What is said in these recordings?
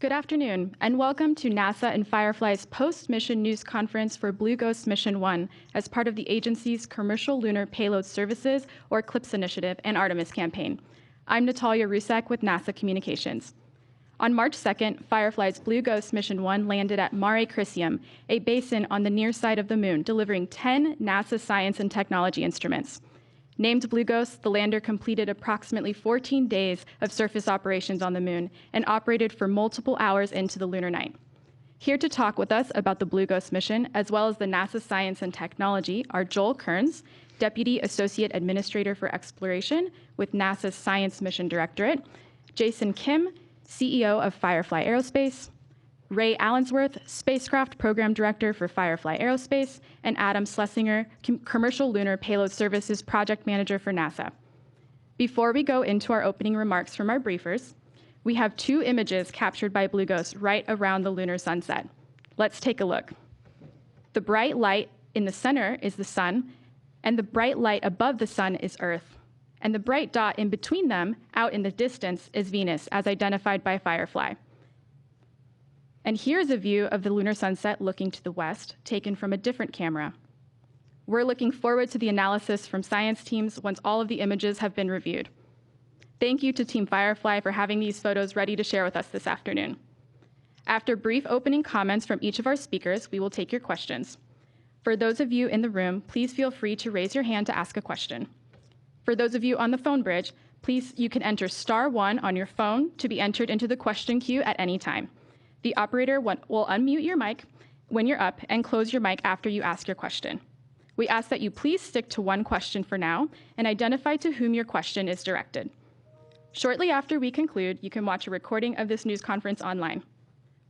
Good afternoon, and welcome to NASA and Firefly's post-mission news conference for Blue Ghost Mission 1 as part of the agency's Commercial Lunar Payload Services, or CLPS initiative, and Artemis campaign. I'm Natalia Rusak with NASA Communications. On March 2nd, Firefly's Blue Ghost Mission 1 landed at Mare Crisium, a basin on the near side of the moon, delivering 10 NASA science and technology instruments. Named Blue Ghost, the lander completed approximately 14 days of surface operations on the moon and operated for multiple hours into the lunar night. Here to talk with us about the Blue Ghost mission, as well as the NASA Science and Technology, are Joel Kearns, Deputy Associate Administrator for Exploration with NASA's Science Mission Directorate, Jason Kim, CEO of Firefly Aerospace, Ray Allensworth, Spacecraft Program Director for Firefly Aerospace, and Adam Schlesinger, Commercial Lunar Payload Services Project Manager for NASA. Before we go into our opening remarks from our briefers, we have two images captured by Blue Ghost right around the lunar sunset. Let's take a look. The bright light in the center is the sun, and the bright light above the sun is Earth. And the bright dot in between them, out in the distance, is Venus, as identified by Firefly. And here's a view of the lunar sunset looking to the west, taken from a different camera. We're looking forward to the analysis from science teams once all of the images have been reviewed. Thank you to Team Firefly for having these photos ready to share with us this afternoon. After brief opening comments from each of our speakers, we will take your questions. For those of you in the room, please feel free to raise your hand to ask a question. For those of you on the phone bridge, please, you can enter *1 on your phone to be entered into the question queue at any time. The operator will unmute your mic when you're up and close your mic after you ask your question. We ask that you please stick to one question for now and identify to whom your question is directed. Shortly after we conclude, you can watch a recording of this news conference online.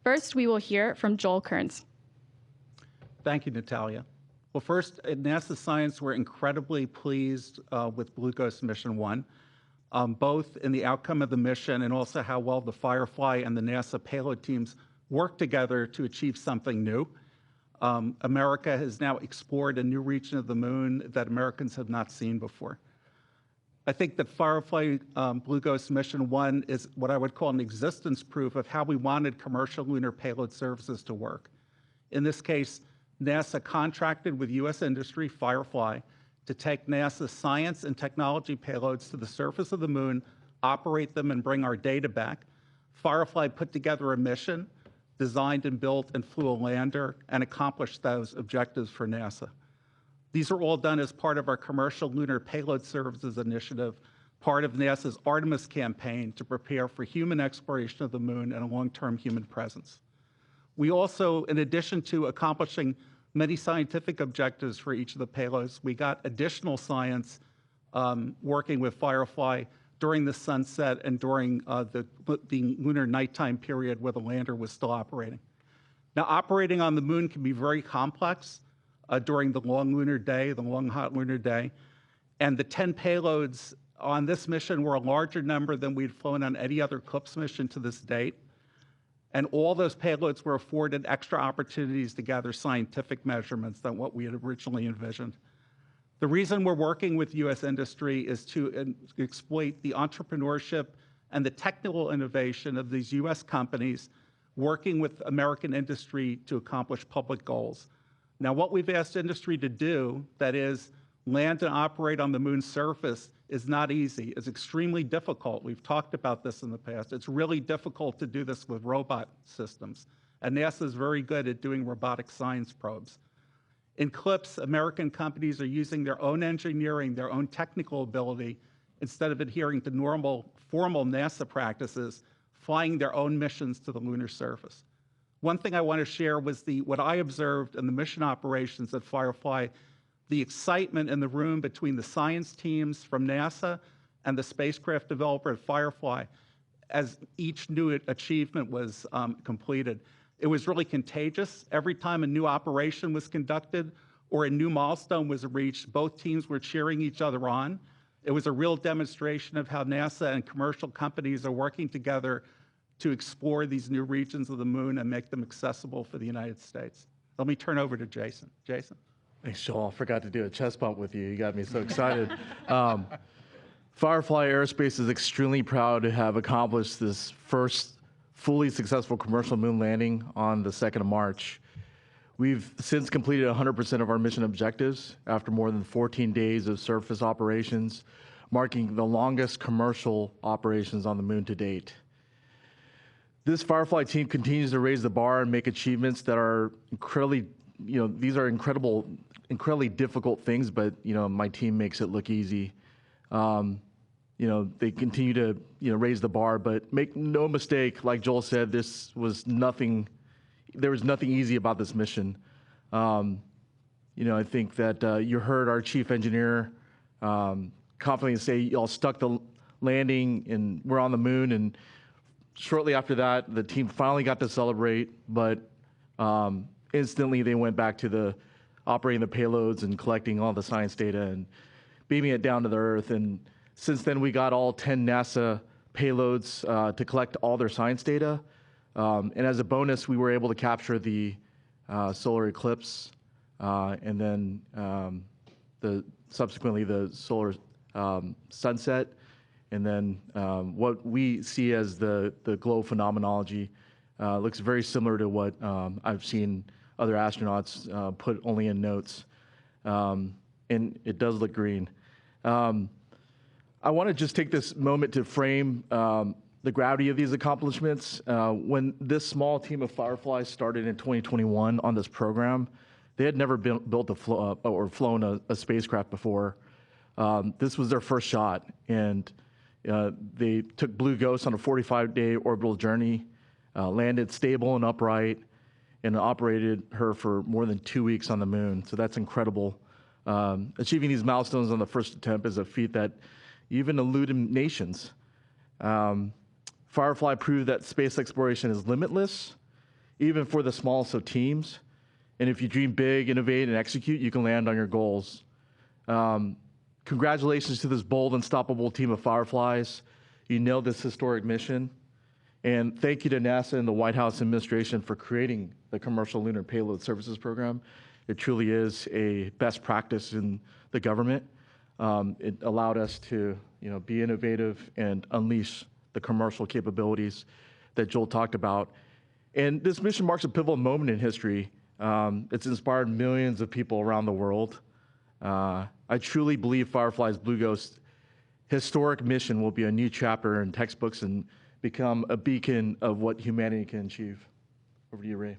First, we will hear from Joel Kearns. Thank you, Natalia. Well, first, at NASA Science, we're incredibly pleased with Blue Ghost Mission 1. Both in the outcome of the mission and also how well the Firefly and the NASA payload teams work together to achieve something new. America has now explored a new region of the moon that Americans have not seen before. I think that Firefly Blue Ghost Mission 1 is what I would call an existence proof of how we wanted commercial lunar payload services to work. In this case, NASA contracted with U.S. industry, Firefly, to take NASA science and technology payloads to the surface of the moon, operate them, and bring our data back. Firefly put together a mission, designed and built and flew a lander, and accomplished those objectives for NASA. These are all done as part of our Commercial Lunar Payload Services initiative, part of NASA's Artemis campaign to prepare for human exploration of the moon and a long-term human presence. We also, in addition to accomplishing many scientific objectives for each of the payloads, we got additional science working with Firefly during the sunset and during the lunar nighttime period where the lander was still operating. Now, operating on the moon can be very complex during the long lunar day, the long hot lunar day, and the 10 payloads on this mission were a larger number than we'd flown on any other CLPS mission to this date. And all those payloads were afforded extra opportunities to gather scientific measurements than what we had originally envisioned. The reason we're working with U.S. industry is to exploit the entrepreneurship and the technical innovation of these U.S. companies working with American industry to accomplish public goals. Now, what we've asked industry to do, that is, land and operate on the moon's surface, is not easy. It's extremely difficult. We've talked about this in the past. It's really difficult to do this with robot systems. And NASA is very good at doing robotic science probes. In CLPS, American companies are using their own engineering, their own technical ability, instead of adhering to normal, formal NASA practices, flying their own missions to the lunar surface. One thing I want to share was what I observed in the mission operations at Firefly, the excitement in the room between the science teams from NASA and the spacecraft developer at Firefly as each new achievement was completed. It was really contagious. Every time a new operation was conducted or a new milestone was reached, both teams were cheering each other on. It was a real demonstration of how NASA and commercial companies are working together to explore these new regions of the moon and make them accessible for the United States. Let me turn over to Jason. Jason? Thanks, Joel. I forgot to do a chest bump with you. You got me so excited. Firefly Aerospace is extremely proud to have accomplished this first fully successful commercial moon landing on the 2nd of March. We've since completed 100% of our mission objectives after more than 14 days of surface operations, marking the longest commercial operations on the moon to date. This Firefly team continues to raise the bar and make achievements that are incredibly, these are incredibly difficult things, but, my team makes it look easy. They continue to, raise the bar, but make no mistake, like Joel said, there was nothing easy about this mission. I think that you heard our chief engineer confidently say, y'all stuck the landing and we're on the moon. And shortly after that, the team finally got to celebrate, but instantly they went back to operating the payloads and collecting all the science data and beaming it down to the Earth. And since then, we got all 10 NASA payloads to collect all their science data. And as a bonus, we were able to capture the solar eclipse and then subsequently the solar sunset. And then what we see as the glow phenomenology looks very similar to what I've seen other astronauts put only in notes. And it does look green. I want to just take this moment to frame the gravity of these accomplishments. When this small team of Fireflies started in 2021 on this program, they had never built or flown a spacecraft before. This was their first shot, and they took Blue Ghost on a 45-day orbital journey, landed stable and upright, and operated her for more than 2 weeks on the moon. So that's incredible. Achieving these milestones on the first attempt is a feat that even eluded nations. Firefly proved that space exploration is limitless, even for the smallest of teams. And if you dream big, innovate, and execute, you can land on your goals. Congratulations to this bold, unstoppable team of Fireflies. You nailed this historic mission. And thank you to NASA and the White House administration for creating the Commercial Lunar Payload Services Program. It truly is a best practice in the government. It allowed us to, be innovative and unleash the commercial capabilities that Joel talked about. And this mission marks a pivotal moment in history. It's inspired millions of people around the world. I truly believe Firefly's Blue Ghost historic mission will be a new chapter in textbooks and become a beacon of what humanity can achieve. Over to you, Ray.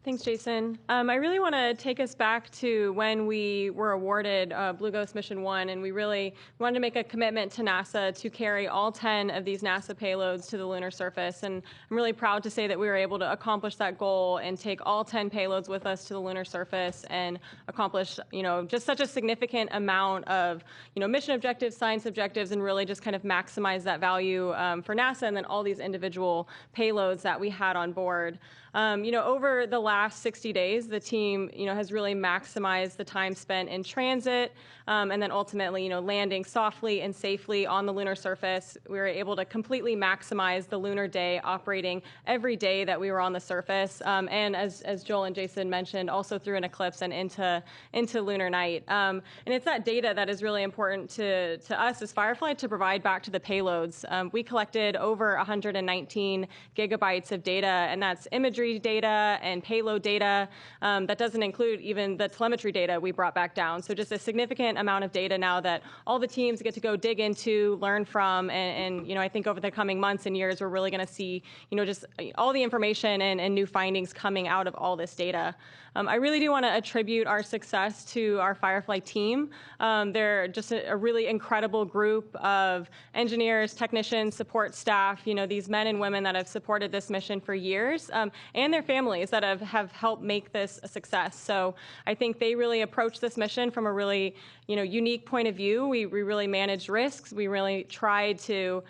Thanks, Jason. I really want to take us back to when we were awarded Blue Ghost Mission 1, and we really wanted to make a commitment to NASA to carry all 10 of these NASA payloads to the lunar surface. And I'm really proud to say that we were able to accomplish that goal and take all 10 payloads with us to the lunar surface and accomplish, just such a significant amount of, mission objectives, science objectives, and really just kind of maximize that value for NASA and then all these individual payloads that we had on board. Over the last 60 days, the team, has really maximized the time spent in transit, and then ultimately, landing softly and safely on the lunar surface. We were able to completely maximize the lunar day, operating every day that we were on the surface, and as Joel and Jason mentioned, also through an eclipse and into lunar night. And it's that data that is really important to us as Firefly to provide back to the payloads. We collected over 119 gigabytes of data, and that's imagery data and payload data. That doesn't include even the telemetry data we brought back down. So just a significant amount of data now that all the teams get to go dig into, learn from, and I think over the coming months and years, we're really going to see, just all the information and new findings coming out of all this data. I really do want to attribute our success to our Firefly team. They're just a really incredible group of engineers, technicians, support staff, these men and women that have supported this mission for years, and their families that have helped make this a success. So I think they really approach this mission from a really, unique point of view. We really managed risks. We really tried to,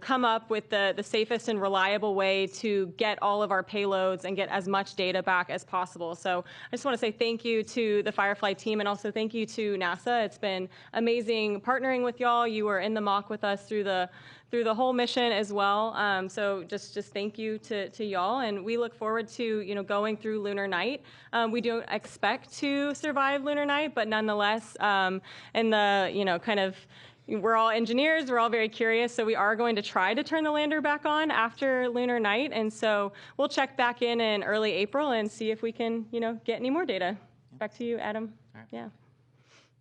come up with the safest and reliable way to get all of our payloads and get as much data back as possible. So I just want to say thank you to the Firefly team and also thank you to NASA. It's been amazing partnering with y'all. You were in the mock with us through the whole mission as well. So just thank you to y'all, and we look forward to going through lunar night. We don't expect to survive lunar night, but nonetheless, in the kind of we're all engineers, we're all very curious, so we are going to try to turn the lander back on after lunar night, and so we'll check back in early April and see if we can, get any more data. Back to you, Adam. Right. Yeah.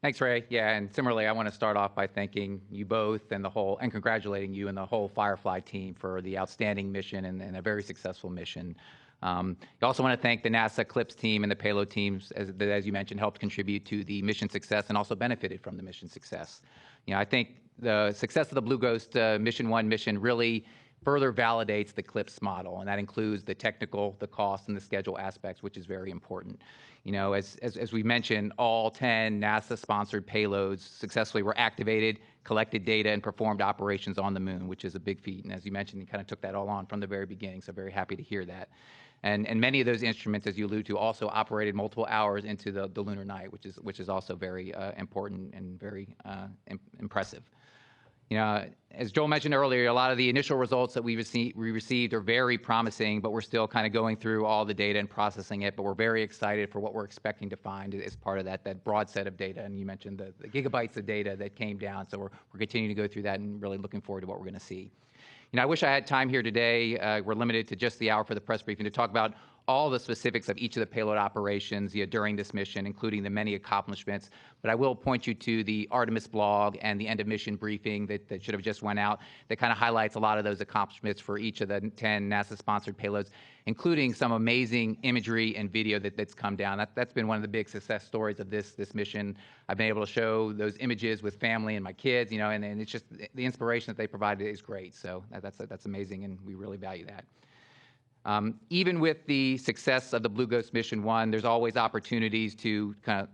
Thanks, Ray. Yeah, and similarly, I want to start off by thanking you both and congratulating you and the whole Firefly team for the outstanding mission and a very successful mission. You also want to thank the NASA CLPS team and the payload teams, as you mentioned, helped contribute to the mission success and also benefited from the mission success. I think the success of the Blue Ghost Mission 1 mission really further validates the CLPS model, and that includes the technical, the cost, and the schedule aspects, which is very important. As we mentioned, all 10 NASA-sponsored payloads successfully were activated, collected data, and performed operations on the moon, which is a big feat. And as you mentioned, you kind of took that all on from the very beginning, so very happy to hear that. And many of those instruments, as you allude to, also operated multiple hours into the lunar night, which is also very important and very impressive. As Joel mentioned earlier, a lot of the initial results that we received are very promising, but we're still kind of going through all the data and processing it. But we're very excited for what we're expecting to find as part of that broad set of data. And you mentioned the gigabytes of data that came down. So we're continuing to go through that and really looking forward to what we're going to see. I wish I had time here today. We're limited to just the hour for the press briefing to talk about all the specifics of each of the payload operations during this mission, including the many accomplishments. But I will point you to the Artemis blog and the end of mission briefing that should have just went out that kind of highlights a lot of those accomplishments for each of the 10 NASA-sponsored payloads, including some amazing imagery and video that's come down. That's been one of the big success stories of this mission. I've been able to show those images with family and my kids, and it's just the inspiration that they provided is great. So that's amazing, and we really value that. Even with the success of the Blue Ghost Mission 1, there's always opportunities to kind of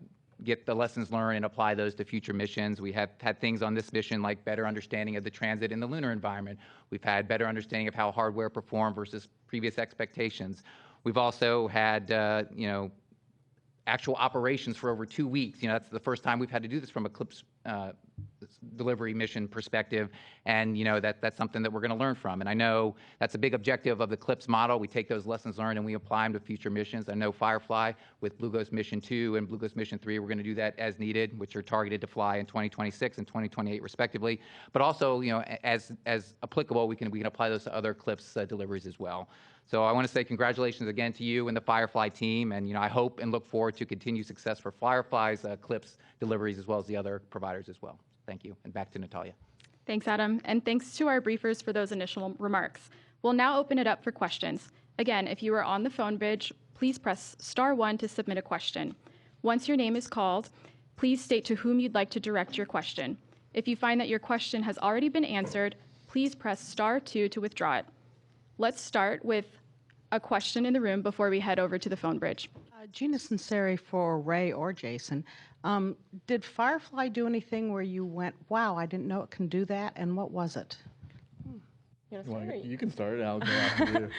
get the lessons learned and apply those to future missions. We have had things on this mission like better understanding of the transit in the lunar environment. We've had better understanding of how hardware performed versus previous expectations. We've also had, actual operations for over 2 weeks. That's the first time we've had to do this from a CLPS delivery mission perspective, and that's something that we're going to learn from. And I know that's a big objective of the CLPS model. We take those lessons learned and we apply them to future missions. I know Firefly with Blue Ghost Mission 2 and Blue Ghost Mission 3, we're going to do that as needed, which are targeted to fly in 2026 and 2028 respectively. But also, as applicable, we can apply those to other CLPS deliveries as well. So I want to say congratulations again to you and the Firefly team, and I hope and look forward to continued success for Firefly's CLPS deliveries as well as the other providers as well. Thank you, and back to Natalia. Thanks, Adam, and thanks to our briefers for those initial remarks. We'll now open it up for questions. Again, if you are on the phone bridge, please press *1 to submit a question. Once your name is called, please state to whom you'd like to direct your question. If you find that your question has already been answered, please press *2 to withdraw it. Let's start with a question in the room before we head over to the phone bridge. Gina Sinceri for Ray or Jason. Did Firefly do anything where you went, wow, I didn't know it can do that, and what was it? You can start, I'll go after you.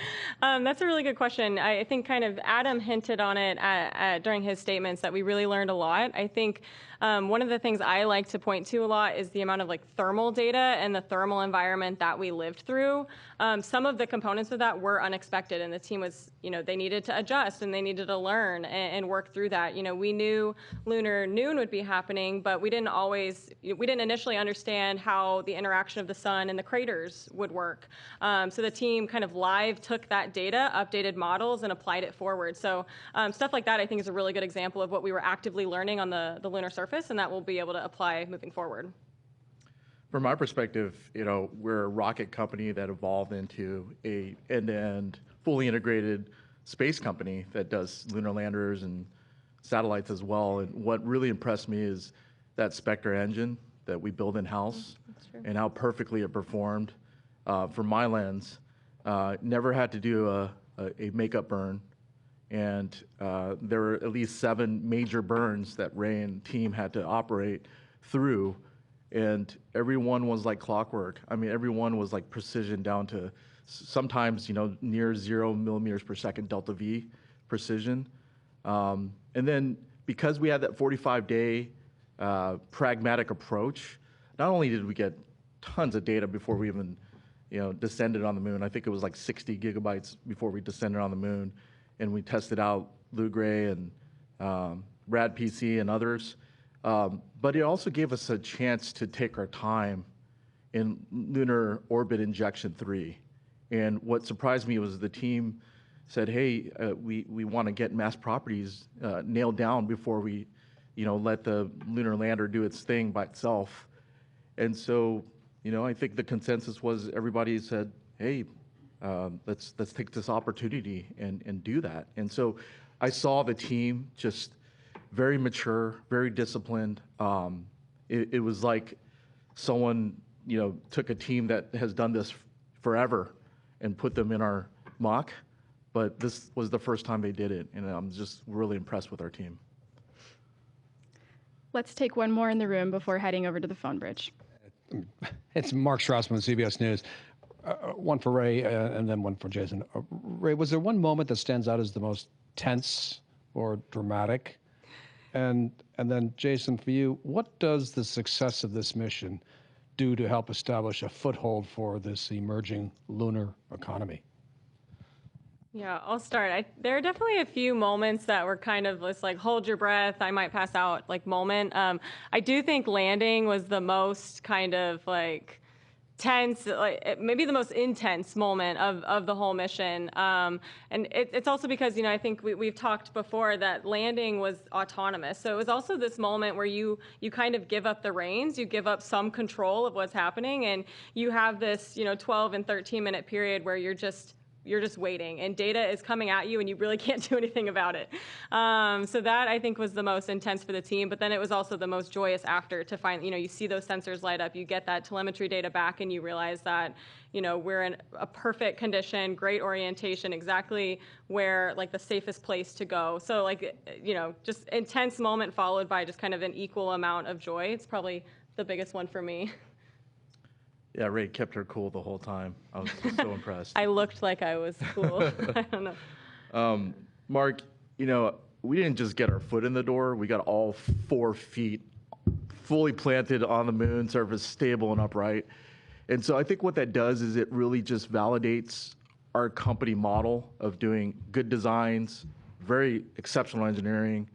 That's a really good question. I think kind of Adam hinted on it during his statements that we really learned a lot. I think one of the things I like to point to a lot is the amount of thermal data and the thermal environment that we lived through. Some of the components of that were unexpected, and the team was, they needed to adjust and they needed to learn and work through that. We knew lunar noon would be happening, but we didn't initially understand how the interaction of the sun and the craters would work. So the team kind of live took that data, updated models, and applied it forward. So stuff like that I think is a really good example of what we were actively learning on the lunar surface, and that we'll be able to apply moving forward. From our perspective, we're a rocket company that evolved into a end-to-end, fully integrated space company that does lunar landers and satellites as well. And what really impressed me is that Spectre engine that we build in-house and how perfectly it performed. From my lens, never had to do a makeup burn, and there were at least 7 major burns that Ray and team had to operate through, and every one was like clockwork. I mean, every one was like precision down to sometimes near 0 millimeters per second delta V precision. And then because we had that 45-day pragmatic approach, not only did we get tons of data before we even descended on the moon. I think it was like 60 gigabytes before we descended on the moon, and we tested out Lou Gray and RAD PC and others. But it also gave us a chance to take our time in lunar orbit injection 3. And what surprised me was the team said, hey, we want to get mass properties nailed down before we, let the lunar lander do its thing by itself. And so, I think the consensus was everybody said, hey, let's take this opportunity and do that. And so I saw the team just very mature, very disciplined. It was like someone, took a team that has done this forever and put them in our mock, but this was the first time they did it, and I'm just really impressed with our team. Let's take one more in the room before heading over to the phone bridge. It's Mark Strassman, CBS News. One for Ray and then one for Jason. Ray, was there one moment that stands out as the most tense or dramatic? And then Jason, for you, what does the success of this mission do to help establish a foothold for this emerging lunar economy? Yeah, I'll start. There are definitely a few moments that were kind of this like hold your breath, I might pass out like moment. I do think landing was the most kind of like tense, like maybe the most intense moment of the whole mission. And it's also because, I think we've talked before that landing was autonomous. So it was also this moment where you kind of give up the reins, you give up some control of what's happening, and you have this, 12 and 13 minute period where you're just waiting, and data is coming at you and you really can't do anything about it. So that I think was the most intense for the team, but then it was also the most joyous after to find, you see those sensors light up, you get that telemetry data back, and you realize that, we're in a perfect condition, great orientation, exactly where like the safest place to go. So like, just intense moment followed by just kind of an equal amount of joy. It's probably the biggest one for me. Yeah, Ray kept her cool the whole time. I was just so impressed. I looked like I was cool. I don't know. Mark, we didn't just get our foot in the door. We got all 4 feet fully planted on the moon surface, stable and upright. And so I think what that does is it really just validates our company model of doing good designs, very exceptional engineering,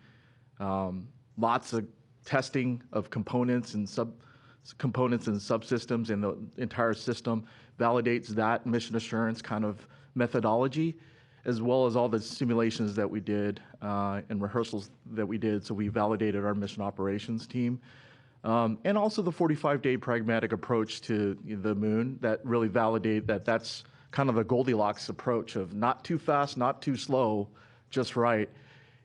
lots of testing of components and subsystems in the entire system, validates that mission assurance kind of methodology, as well as all the simulations that we did and rehearsals that we did. So we validated our mission operations team. And also the 45-day pragmatic approach to the moon that really validate that that's kind of a Goldilocks approach of not too fast, not too slow, just right.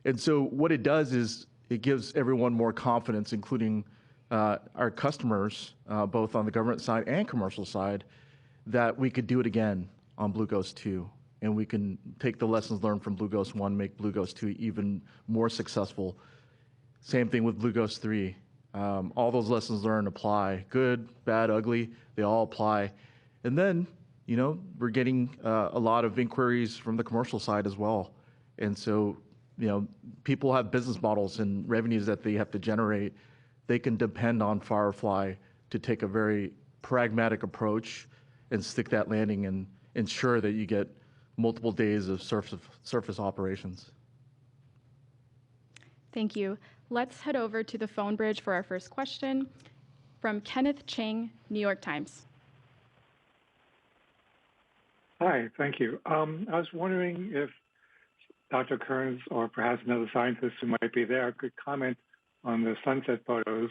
And so what it does is it gives everyone more confidence, including our customers, both on the government side and commercial side, that we could do it again on Blue Ghost 2. And we can take the lessons learned from Blue Ghost 1, make Blue Ghost 2 even more successful. Same thing with Blue Ghost 3. All those lessons learned apply. Good, bad, ugly, they all apply. And then, we're getting a lot of inquiries from the commercial side as well. And so, people have business models and revenues that they have to generate. They can depend on Firefly to take a very pragmatic approach and stick that landing and ensure that you get multiple days of surface operations. Thank you. Let's head over to the phone bridge for our first question from Kenneth Chang, New York Times. Hi, thank you. I was wondering if Dr. Kearns or perhaps another scientist who might be there could comment on the sunset photos.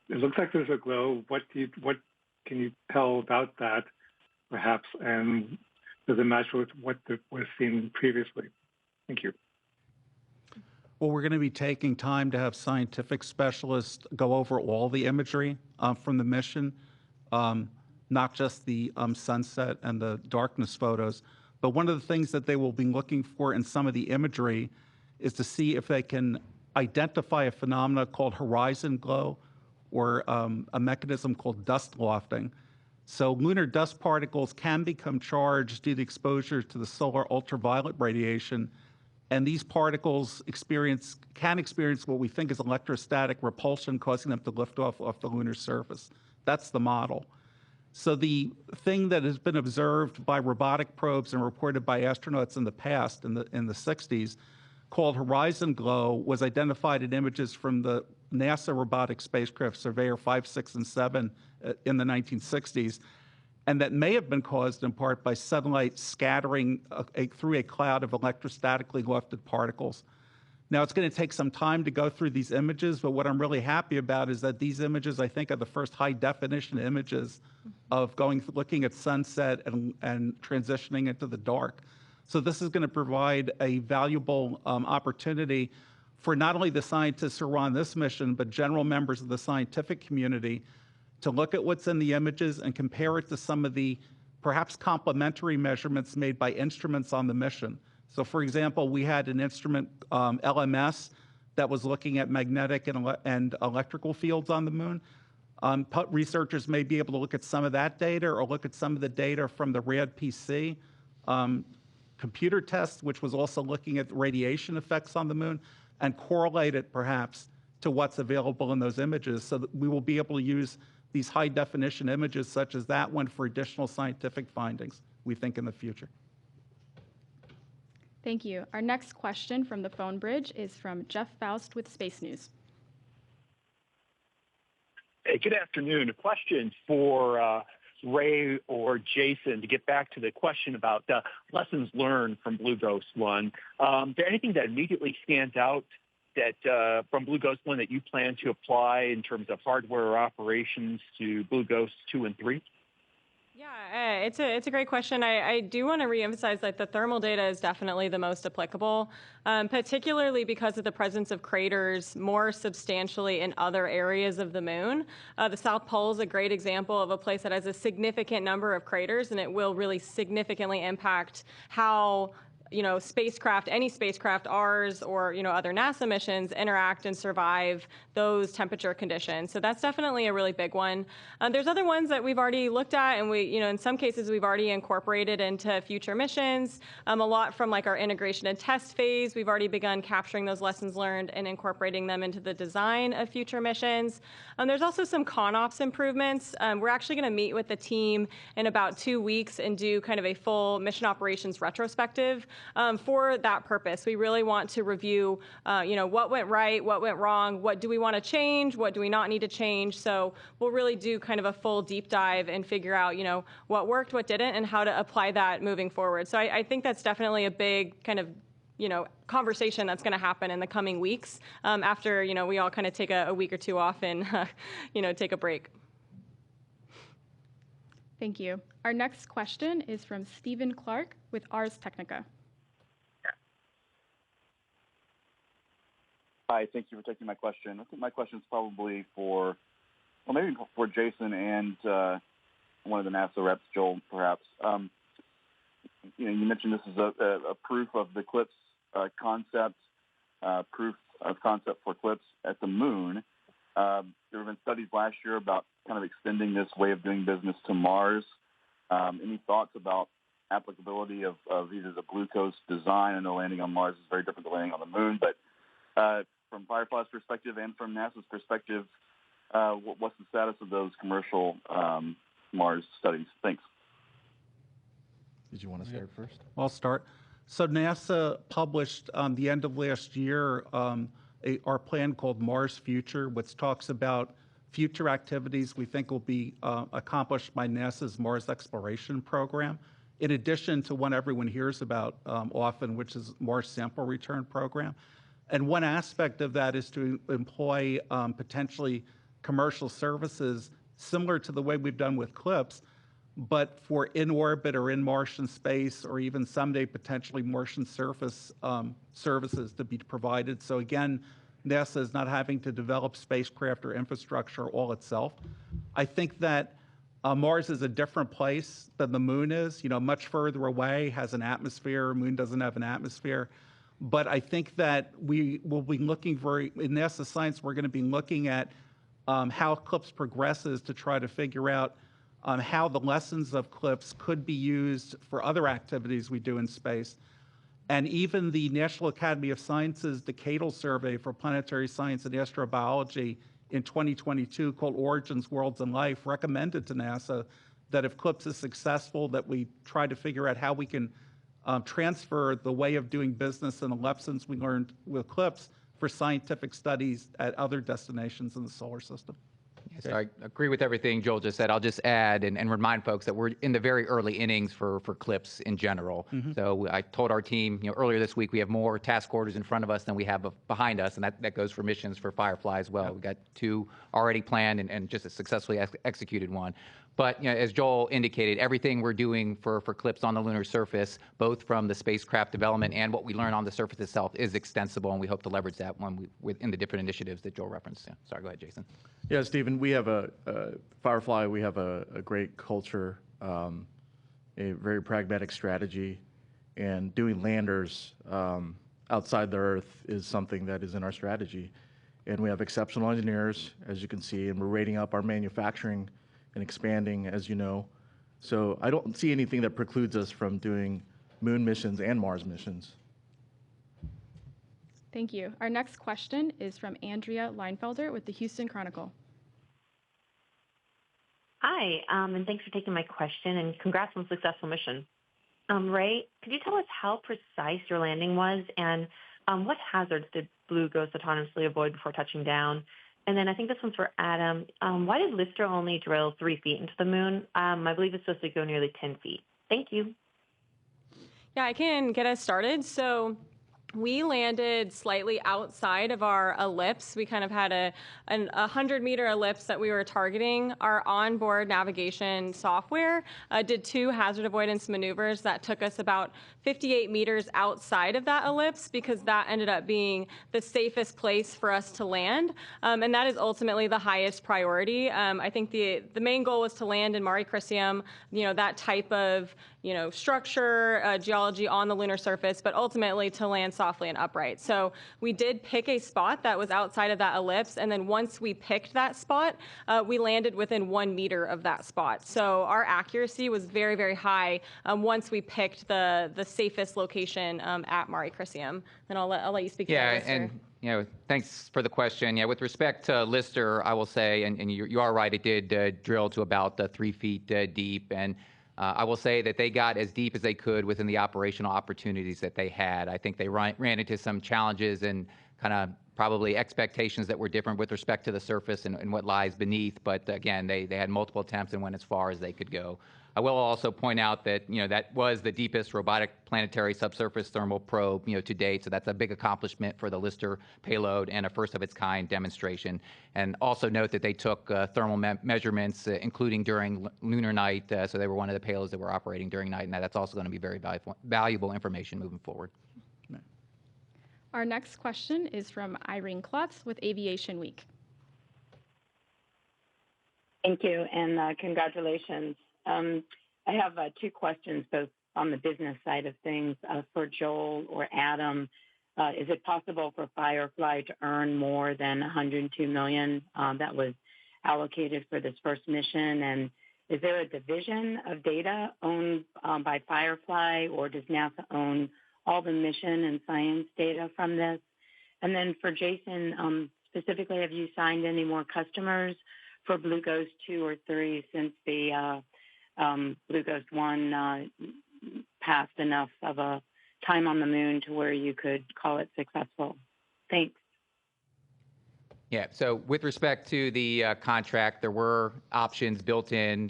It looks like there's a glow. What can you tell about that, perhaps, and does it match with what was seen previously? Thank you. Well, we're going to be taking time to have scientific specialists go over all the imagery from the mission, not just the sunset and the darkness photos. But one of the things that they will be looking for in some of the imagery is to see if they can identify a phenomena called horizon glow or a mechanism called dust lofting. So lunar dust particles can become charged due to exposure to the solar ultraviolet radiation, and these particles can experience what we think is electrostatic repulsion, causing them to lift off the lunar surface. That's the model. So the thing that has been observed by robotic probes and reported by astronauts in the past, in the 60s, called Horizon Glow was identified in images from the NASA robotic spacecraft Surveyor 5, 6, and 7 in the 1960s, and that may have been caused in part by sunlight scattering through a cloud of electrostatically lifted particles. Now, it's going to take some time to go through these images, but what I'm really happy about is that these images, I think, are the first high-definition images of looking at sunset and transitioning into the dark. So this is going to provide a valuable opportunity for not only the scientists who are on this mission, but general members of the scientific community to look at what's in the images and compare it to some of the perhaps complementary measurements made by instruments on the mission. So for example, we had an instrument, LMS, that was looking at magnetic and electrical fields on the moon. Researchers may be able to look at some of that data or look at some of the data from the RAD-PC computer test, which was also looking at radiation effects on the moon, and correlate it perhaps to what's available in those images so that we will be able to use these high definition images such as that one for additional scientific findings, we think, in the future. Thank you. Our next question from the phone bridge is from Jeff Faust with Space News. Hey, good afternoon. A question for Ray or Jason to get back to the question about lessons learned from Blue Ghost 1. Is there anything that immediately stands out that from Blue Ghost 1 that you plan to apply in terms of hardware or operations to Blue Ghost 2 and 3? Yeah, it's a great question. I do want to reemphasize that the thermal data is definitely the most applicable, particularly because of the presence of craters more substantially in other areas of the moon. The South Pole is a great example of a place that has a significant number of craters, and it will really significantly impact how spacecraft, any spacecraft, ours or, other NASA missions interact and survive those temperature conditions. So that's definitely a really big one. There's other ones that we've already looked at and we, in some cases we've already incorporated into future missions. A lot from like our integration and test phase, we've already begun capturing those lessons learned and incorporating them into the design of future missions. There's also some ConOps improvements. We're actually going to meet with the team in about 2 weeks and do kind of a full mission operations retrospective. For that purpose, we really want to review, what went right, what went wrong, what do we want to change, what do we not need to change. So we'll really do kind of a full deep dive and figure out, what worked, what didn't, and how to apply that moving forward. So I think that's definitely a big kind of, conversation that's going to happen in the coming weeks after, we all kind of take a week or two off and, take a break. Thank you. Our next question is from Stephen Clark with Ars Technica. Hi, thank you for taking my question. I think my question is probably maybe for Jason and one of the NASA reps, Joel, perhaps. You mentioned this is a proof of the CLPS concept, proof of concept for CLPS at the moon. There have been studies last year about kind of extending this way of doing business to Mars. Any thoughts about applicability of either the Blue Coast design? I know landing on Mars is very different than landing on the moon, but from Firefly's perspective and from NASA's perspective, what's the status of those commercial Mars studies? Thanks. Did you want to start first? I'll start. So NASA published the end of last year our plan called Mars Future, which talks about future activities we think will be accomplished by NASA's Mars exploration program, in addition to one everyone hears about often, which is Mars Sample Return Program. And one aspect of that is to employ potentially commercial services similar to the way we've done with CLPS, but for in orbit or in Martian space, or even someday potentially Martian surface services to be provided. So again, NASA is not having to develop spacecraft or infrastructure all itself. I think that Mars is a different place than the moon is, much further away, has an atmosphere. Moon doesn't have an atmosphere. But I think that we will be looking in NASA science, we're going to be looking at how CLPS progresses to try to figure out how the lessons of CLPS could be used for other activities we do in space. And even the National Academy of Sciences Decadal Survey for Planetary Science and Astrobiology in 2022, called Origins, Worlds, and Life, recommended to NASA that if CLPS is successful, that we try to figure out how we can transfer the way of doing business and the lessons we learned with CLPS for scientific studies at other destinations in the solar system. So I agree with everything Joel just said. I'll just add and remind folks that we're in the very early innings for CLPS in general. So I told our team, earlier this week, we have more task orders in front of us than we have behind us, and that goes for missions for Firefly as well. We've got 2 already planned and just a successfully executed one. But as Joel indicated, everything we're doing for CLPS on the lunar surface, both from the spacecraft development and what we learn on the surface itself, is extensible, and we hope to leverage that within the different initiatives that Joel referenced. Yeah. Sorry, go ahead, Jason. Yeah, Stephen, we have Firefly, we have a great culture, a very pragmatic strategy, and doing landers outside the Earth is something that is in our strategy. And we have exceptional engineers, as you can see, and we're rating up our manufacturing and expanding, as you know. So I don't see anything that precludes us from doing moon missions and Mars missions. Thank you. Our next question is from Andrea Leinfelder with the Houston Chronicle. Hi, and thanks for taking my question, and congrats on a successful mission. Ray, could you tell us how precise your landing was, and what hazards did Blue Ghost autonomously avoid before touching down? And then I think this one's for Adam. Why did Lister only drill 3 feet into the moon? I believe it's supposed to go nearly 10 feet. Thank you. Yeah, I can get us started. So we landed slightly outside of our ellipse. We kind of had a 100-meter ellipse that we were targeting. Our onboard navigation software did 2 hazard avoidance maneuvers that took us about 58 meters outside of that ellipse, because that ended up being the safest place for us to land. And that is ultimately the highest priority. I think the main goal was to land in Mare Crisium, that type of structure, geology on the lunar surface, but ultimately to land softly and upright. So we did pick a spot that was outside of that ellipse, and then once we picked that spot, we landed within 1 meter of that spot. So our accuracy was very, very high once we picked the safest location at Mare Crisium. And I'll let you speak to that, Lister. And thanks for the question. Yeah, with respect to Lister, I will say, and you are right, it did drill to about 3 feet deep, and I will say that they got as deep as they could within the operational opportunities that they had. I think they ran into some challenges and kind of probably expectations that were different with respect to the surface and what lies beneath. But again, they had multiple attempts and went as far as they could go. I will also point out that that was the deepest robotic planetary subsurface thermal probe to date. So that's a big accomplishment for the Lister payload and a first of its kind demonstration. And also note that they took thermal measurements, including during lunar night. So they were one of the payloads that were operating during night, and that's also going to be very valuable information moving forward. Our next question is from Irene Klotz with Aviation Week. Thank you, and congratulations. I have 2 questions, both on the business side of things. For Joel or Adam, is it possible for Firefly to earn more than $102 million that was allocated for this first mission? And is there a division of data owned by Firefly, or does NASA own all the mission and science data from this? And then for Jason, specifically, have you signed any more customers for Blue Ghost 2 or 3 since the Blue Ghost 1 passed enough of a time on the moon to where you could call it successful? Thanks. Yeah, so with respect to the contract, there were options built in,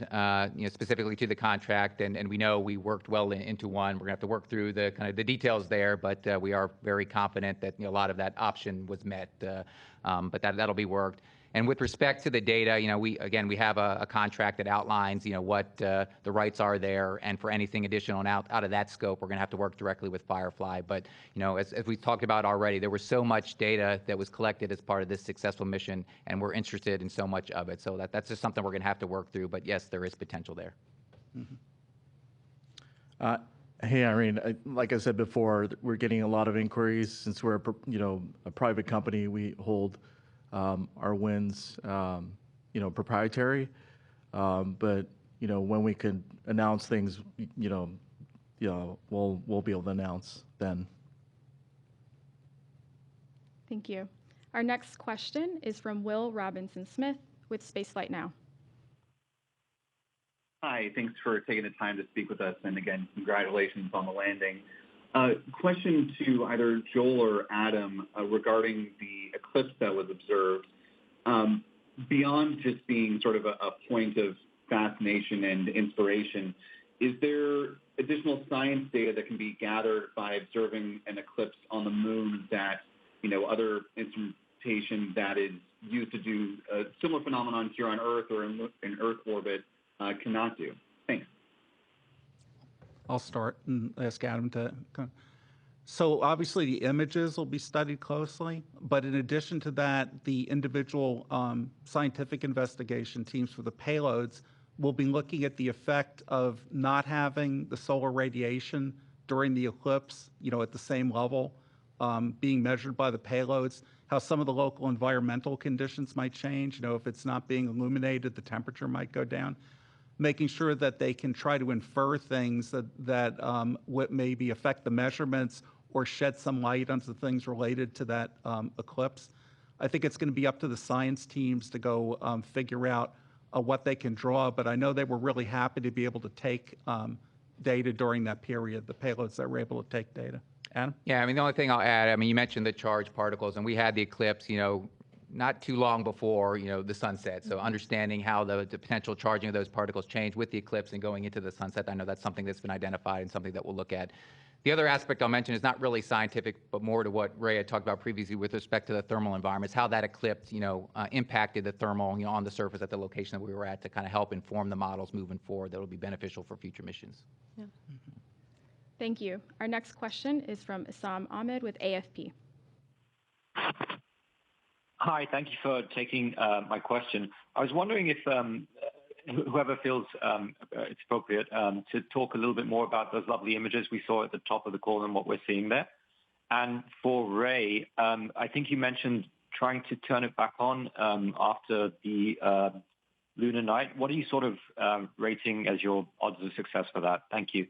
specifically to the contract, and we know we worked well into one. We're gonna have to work through the kind of the details there, but we are very confident that a lot of that option was met, but that'll be worked. And with respect to the data, we have a contract that outlines, what the rights are there, and for anything additional and out of that scope, we're going to have to work directly with Firefly. But as we talked about already, there was so much data that was collected as part of this successful mission, and we're interested in so much of it. So that's just something we're going to have to work through. But yes, there is potential there. Hey, Irene, like I said before, we're getting a lot of inquiries. Since we're a private company, we hold our wins, proprietary. But when we can announce things, we'll be able to announce then. Thank you. Our next question is from Will Robinson Smith with Spaceflight Now. Hi, thanks for taking the time to speak with us, and again, congratulations on the landing. Question to either Joel or Adam regarding the eclipse that was observed. Beyond just being sort of a point of fascination and inspiration, is there additional science data that can be gathered by observing an eclipse on the moon that, other instrumentation that is used to do a similar phenomenon here on Earth or in Earth orbit cannot do? Thanks. I'll start and ask Adam to. So obviously the images will be studied closely, but in addition to that, the individual scientific investigation teams for the payloads will be looking at the effect of not having the solar radiation during the eclipse, at the same level, being measured by the payloads, how some of the local environmental conditions might change. If it's not being illuminated, the temperature might go down. Making sure that they can try to infer things that what maybe affect the measurements or shed some light onto things related to that eclipse. I think it's going to be up to the science teams to go figure out what they can draw, but I know they were really happy to be able to take data during that period, the payloads that were able to take data. Adam? Yeah, the only thing I'll add, you mentioned the charged particles, and we had the eclipse, not too long before, the sunset. So understanding how the potential charging of those particles change with the eclipse and going into the sunset, I know that's something that's been identified and something that we'll look at. The other aspect I'll mention is not really scientific, but more to what Ray had talked about previously with respect to the thermal environments, how that eclipse, impacted the thermal, on the surface at the location that we were at to kind of help inform the models moving forward that will be beneficial for future missions. Yeah. Thank you. Our next question is from Issam Ahmed with AFP. Hi, thank you for taking my question. I was wondering if whoever feels it's appropriate to talk a little bit more about those lovely images we saw at the top of the call and what we're seeing there. And for Ray, I think you mentioned trying to turn it back on after the lunar night. What are you sort of rating as your odds of success for that? Thank you.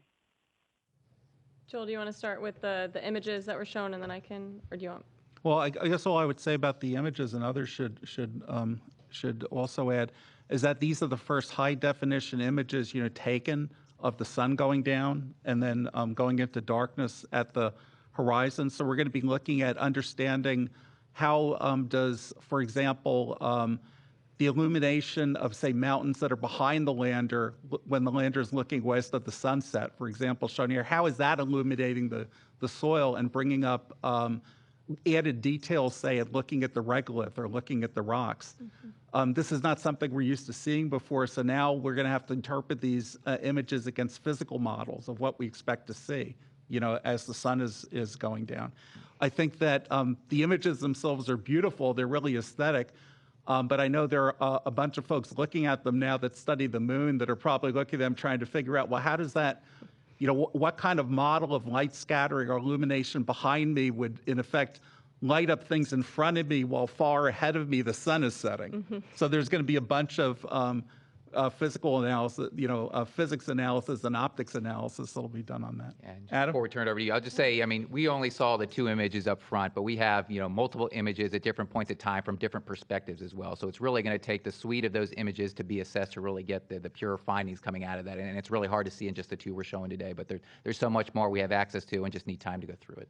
Joel, do you want to start with the images that were shown, and then I can, or do you want? Well, I guess all I would say about the images, and others should also add, is that these are the first high-definition images, taken of the sun going down and then going into darkness at the horizon. So we're going to be looking at understanding how does, for example, the illumination of, say, mountains that are behind the lander when the lander is looking west at the sunset, for example, shown here, how is that illuminating the soil and bringing up added details, say, at looking at the regolith or looking at the rocks. Mm-hmm. This is not something we're used to seeing before, so now we're going to have to interpret these images against physical models of what we expect to see, as the sun is going down. I think that the images themselves are beautiful. They're really aesthetic. But I know there are a bunch of folks looking at them now that study the moon that are probably looking at them trying to figure out, well, how does that, what kind of model of light scattering or illumination behind me would, in effect, light up things in front of me while far ahead of me the sun is setting. Mm-hmm. So there's going to be a bunch of physical analysis, physics analysis and optics analysis that'll be done on that. And Adam? Before we turn it over to you, I'll just say, we only saw the 2 images up front, but we have, multiple images at different points of time from different perspectives as well. So it's really going to take the suite of those images to be assessed to really get the pure findings coming out of that. And it's really hard to see in just the 2 we're showing today, but there's so much more we have access to and just need time to go through it.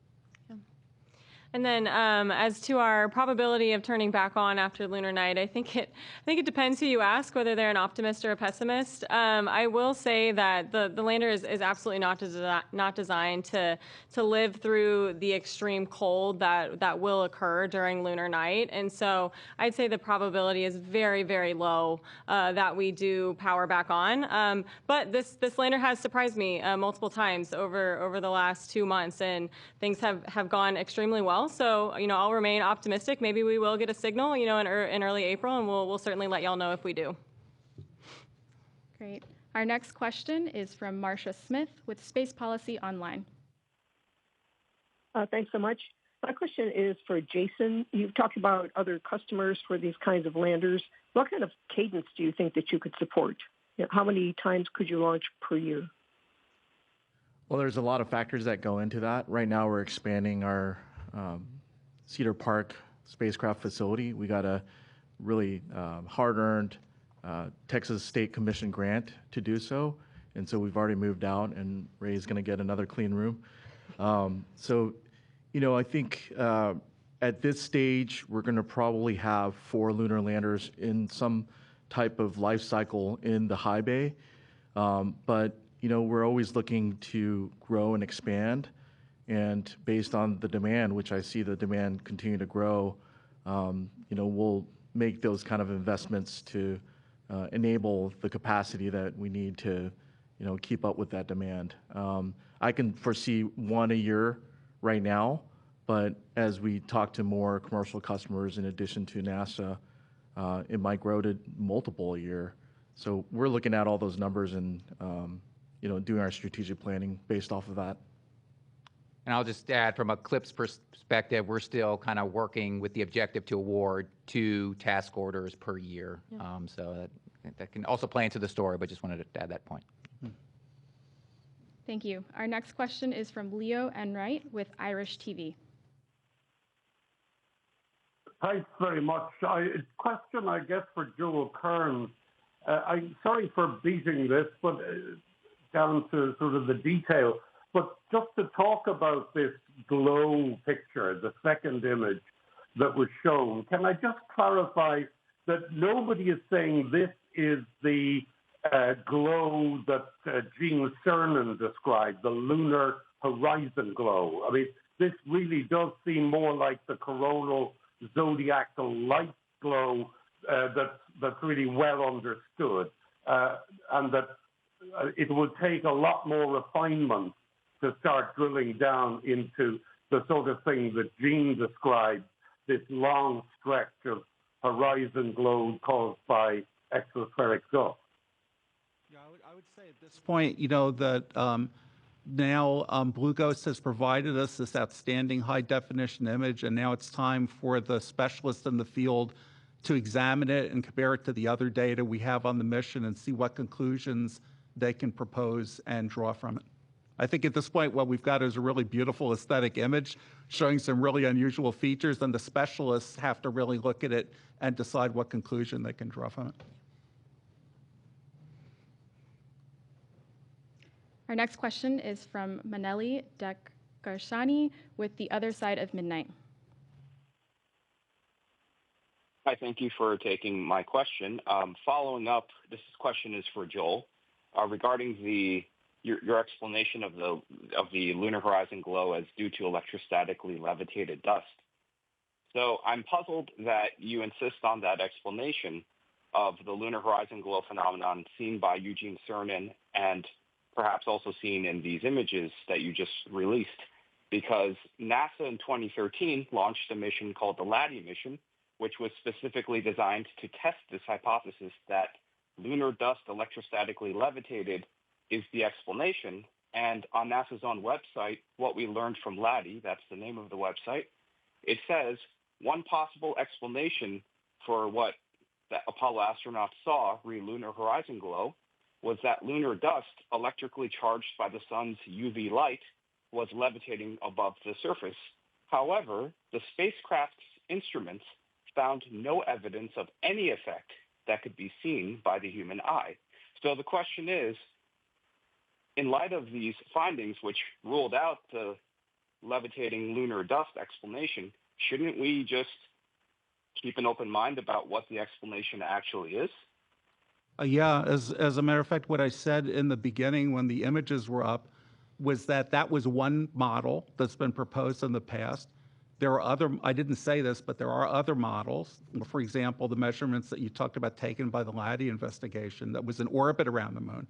And then as to our probability of turning back on after lunar night, I think it depends who you ask, whether they're an optimist or a pessimist. I will say that the lander is absolutely not designed to live through the extreme cold that will occur during lunar night. And so I'd say the probability is very, very low that we do power back on. But this lander has surprised me multiple times over the last 2 months, and things have gone extremely well. So, I'll remain optimistic. Maybe we will get a signal, in early April, and we'll certainly let y'all know if we do. Great. Our next question is from Marcia Smith with Space Policy Online. Thanks so much. My question is for Jason. You've talked about other customers for these kinds of landers. What kind of cadence do you think that you could support? How many times could you launch per year? Well, there's a lot of factors that go into that. Right now, we're expanding our Cedar Park spacecraft facility. We got a really hard-earned Texas State Commission grant to do so. And so we've already moved out, and Ray's going to get another clean room. So, I think at this stage, we're going to probably have 4 lunar landers in some type of life cycle in the high bay. But, we're always looking to grow and expand. And based on the demand, which I see the demand continue to grow, we'll make those kind of investments to enable the capacity that we need to, keep up with that demand. I can foresee 1 a year right now, but as we talk to more commercial customers in addition to NASA, it might grow to multiple a year. So we're looking at all those numbers and, doing our strategic planning based off of that. And I'll just add, from a CLPS perspective, we're still kind of working with the objective to award 2 task orders per year. Yeah. So that can also play into the story, but just wanted to add that point. Thank you. Our next question is from Leo Enright with Irish TV. Thanks very much. Question, I guess, for Joel Kearns. I'm sorry for beating this, but down to sort of the detail. But just to talk about this glow picture, the second image that was shown, can I just clarify that nobody is saying this is the glow that Gene Cernan described, the lunar horizon glow? I mean, this really does seem more like the coronal zodiacal light glow that's really well understood, and that it would take a lot more refinement to start drilling down into the sort of thing that Gene described, this long stretch of horizon glow caused by exospheric dust. Yeah, I would say at this point, that now Blue Ghost has provided us this outstanding high-definition image, and now it's time for the specialists in the field to examine it and compare it to the other data we have on the mission and see what conclusions they can propose and draw from it. I think at this point, what we've got is a really beautiful aesthetic image showing some really unusual features, and the specialists have to really look at it and decide what conclusion they can draw from it. Our next question is from Maneli Dekarshani with The Other Side of Midnight. Hi, thank you for taking my question. Following up, this question is for Joel regarding your explanation of the lunar horizon glow as due to electrostatically levitated dust. So I'm puzzled that you insist on that explanation of the lunar horizon glow phenomenon seen by Eugene Cernan and perhaps also seen in these images that you just released, because NASA in 2013 launched a mission called the LADEE mission, which was specifically designed to test this hypothesis that lunar dust electrostatically levitated is the explanation. And on NASA's own website, what we learned from LADEE, that's the name of the website, it says one possible explanation for what the Apollo astronauts saw re-lunar horizon glow was that lunar dust, electrically charged by the sun's UV light, was levitating above the surface. However, the spacecraft's instruments found no evidence of any effect that could be seen by the human eye. So the question is, in light of these findings, which ruled out the levitating lunar dust explanation, shouldn't we just keep an open mind about what the explanation actually is? Yeah, as a matter of fact, what I said in the beginning when the images were up was that was one model that's been proposed in the past. There are other, I didn't say this, but there are other models. For example, the measurements that you talked about taken by the LADEE investigation that was in orbit around the moon,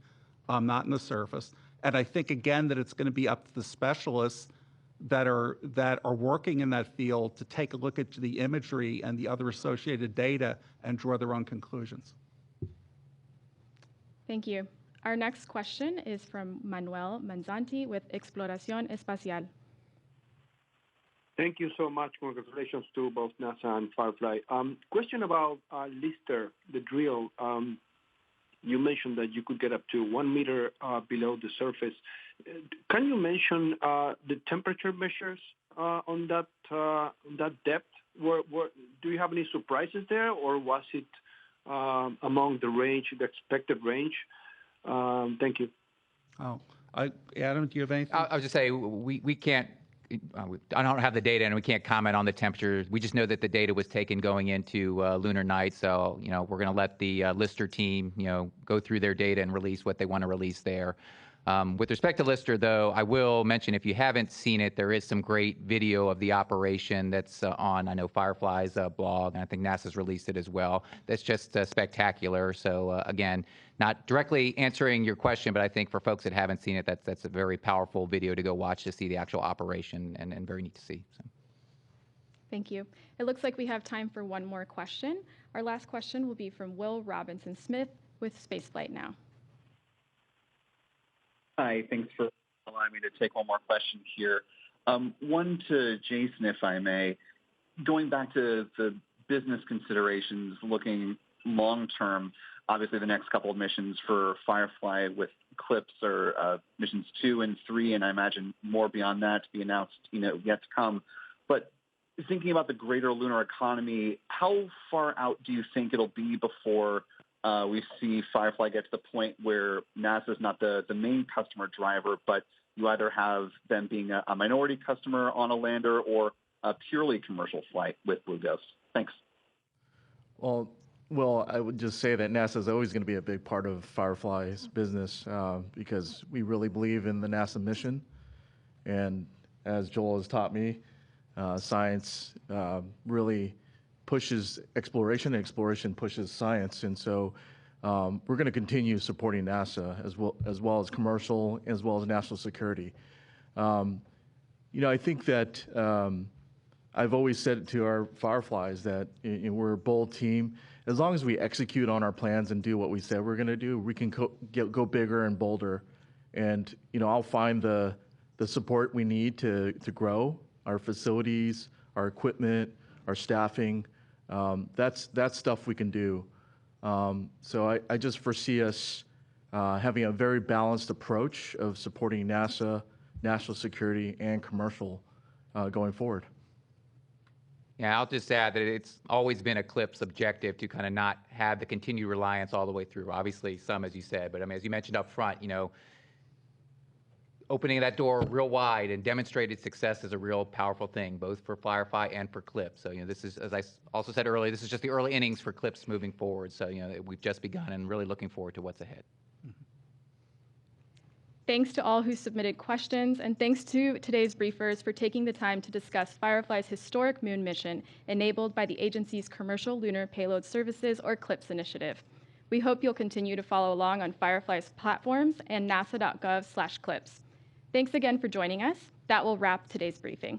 not in the surface. And I think, again, that it's going to be up to the specialists that are working in that field to take a look at the imagery and the other associated data and draw their own conclusions. Thank you. Our next question is from Manuel Manzanti with Exploración Espacial. Thank you so much. Congratulations to both NASA and Firefly. Question about Lister, the drill. You mentioned that you could get up to 1 meter below the surface. Can you mention the temperature measures on that depth? Do you have any surprises there, or was it among the range, the expected range? Thank you. Oh, Adam, do you have anything? I'll just say we can't. I don't have the data, and we can't comment on the temperature. We just know that the data was taken going into lunar night. So we're going to let the Lister team go through their data and release what they want to release there. With respect to Lister, though, I will mention, if you haven't seen it, there is some great video of the operation that's on, I know, Firefly's blog, and I think NASA's released it as well. That's just spectacular. So, again, not directly answering your question, but I think for folks that haven't seen it, that's a very powerful video to go watch to see the actual operation, and very neat to see. So. Thank you. It looks like we have time for one more question. Our last question will be from Will Robinson-Smith with Spaceflight Now. Hi, thanks for allowing me to take one more question here. One to Jason, if I may. Going back to the business considerations, looking long-term, obviously the next couple of missions for Firefly with CLPS are missions 2 and 3, and I imagine more beyond that to be announced, yet to come. But thinking about the greater lunar economy, how far out do you think it'll be before we see Firefly get to the point where NASA is not the main customer driver, but you either have them being a minority customer on a lander or a purely commercial flight with Blue Ghost? Thanks. Well, I would just say that NASA is always going to be a big part of Firefly's business because we really believe in the NASA mission. And as Joel has taught me, science really pushes exploration, and exploration pushes science. And so we're going to continue supporting NASA as well as commercial, as well as national security. I think that I've always said to our Fireflies that we're a bold team. As long as we execute on our plans and do what we said we're going to do, we can go bigger and bolder. And I'll find the support we need to grow our facilities, our equipment, our staffing. That's stuff we can do. So I just foresee us having a very balanced approach of supporting NASA, national security, and commercial going forward. Yeah, I'll just add that it's always been CLPS objective to kind of not have the continued reliance all the way through. Obviously, some, as you said, but I mean, as you mentioned up front, opening that door real wide and demonstrated success is a real powerful thing, both for Firefly and for CLPS. So, this is, as I also said earlier, this is just the early innings for CLPS moving forward. So, we've just begun and really looking forward to what's ahead. Thanks to all who submitted questions, and thanks to today's briefers for taking the time to discuss Firefly's historic moon mission enabled by the agency's Commercial Lunar Payload Services, or CLPS initiative. We hope you'll continue to follow along on Firefly's platforms and nasa.gov/CLPS. Thanks again for joining us. That will wrap today's briefing.